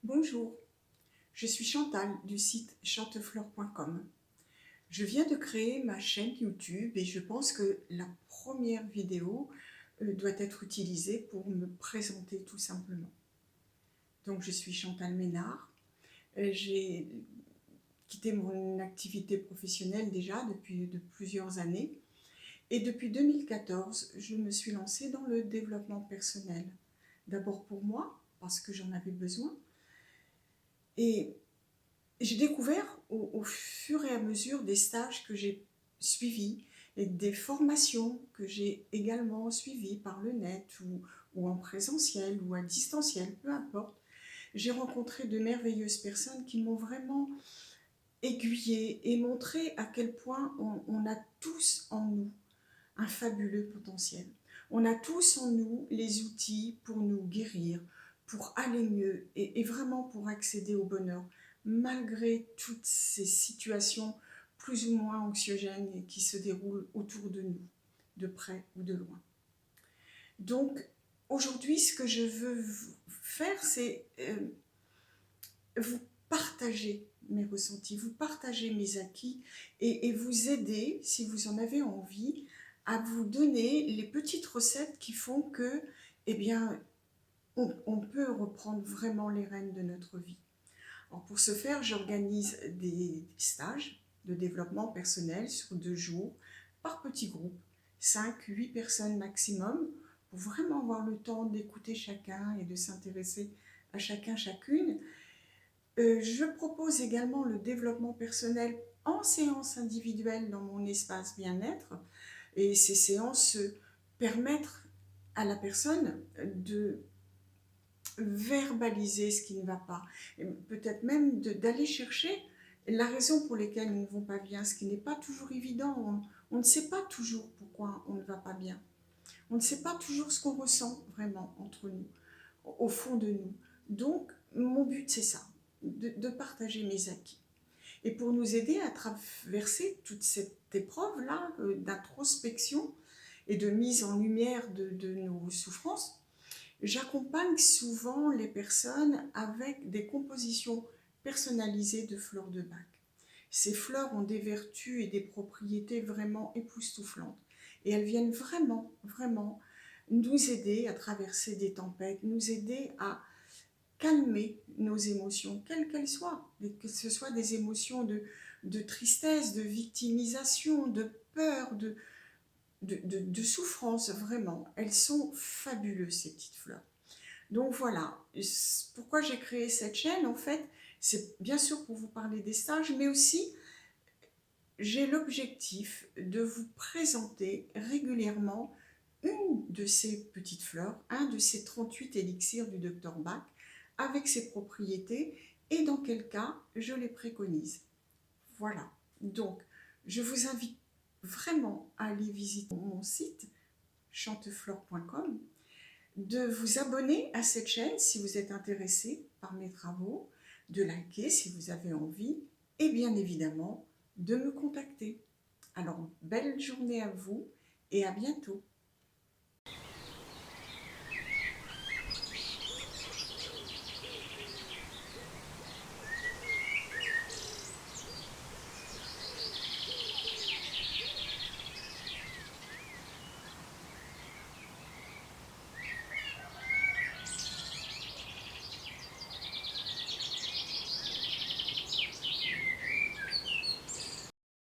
Bonjour, je suis Chantal du site chanteflore.com. Je viens de créer ma chaîne YouTube et je pense que la première vidéo doit être utilisée pour me présenter tout simplement. Donc je suis Chantal Ménard. J'ai quitté mon activité professionnelle déjà depuis plusieurs années et depuis 2014, je me suis lancée dans le développement personnel. D'abord pour moi, parce que j'en avais besoin. Et j'ai découvert au fur et à mesure des stages que j'ai suivis et des formations que j'ai également suivies par le net ou en présentiel ou à distanciel, peu importe. J'ai rencontré de merveilleuses personnes qui m'ont vraiment aiguillée et montré à quel point on a tous en nous un fabuleux potentiel. On a tous en nous les outils pour nous guérir, pour aller mieux et vraiment pour accéder au bonheur, malgré toutes ces situations plus ou moins anxiogènes qui se déroulent autour de nous, de près ou de loin. Donc, aujourd'hui, ce que je veux faire, c'est vous partager mes ressentis, vous partager mes acquis et vous aider, si vous en avez envie, à vous donner les petites recettes qui font que, eh bien, on peut reprendre vraiment les rênes de notre vie. Alors pour ce faire, j'organise des stages de développement personnel sur 2 jours, par petits groupes, 5-8 personnes maximum, pour vraiment avoir le temps d'écouter chacun et de s'intéresser à chacun, chacune. Je propose également le développement personnel en séance individuelle dans mon espace bien-être. Et ces séances permettent à la personne de verbaliser ce qui ne va pas. Peut-être même d'aller chercher la raison pour laquelle nous ne vont pas bien, ce qui n'est pas toujours évident. On ne sait pas toujours pourquoi on ne va pas bien. On ne sait pas toujours ce qu'on ressent vraiment entre nous, au fond de nous. Donc, mon but, c'est ça, de partager mes acquis. Et pour nous aider à traverser toute cette épreuve-là d'introspection et de mise en lumière de nos souffrances, j'accompagne souvent les personnes avec des compositions personnalisées de fleurs de bac. Ces fleurs ont des vertus et des propriétés vraiment époustouflantes. Et elles viennent vraiment, vraiment nous aider à traverser des tempêtes, nous aider à calmer nos émotions, quelles qu'elles soient, que ce soit des émotions de tristesse, de victimisation, de peur, de souffrance, vraiment. Elles sont fabuleuses, ces petites fleurs. Donc voilà, pourquoi j'ai créé cette chaîne, en fait, c'est bien sûr pour vous parler des stages, mais aussi j'ai l'objectif de vous présenter régulièrement une de ces petites fleurs, un de ces 38 élixirs du Dr Bach, avec ses propriétés et dans quel cas je les préconise. Voilà, donc je vous invite vraiment à aller visiter mon site chanteflore.com, de vous abonner à cette chaîne si vous êtes intéressé par mes travaux, de liker si vous avez envie et bien évidemment de me contacter. Alors, belle journée à vous et à bientôt.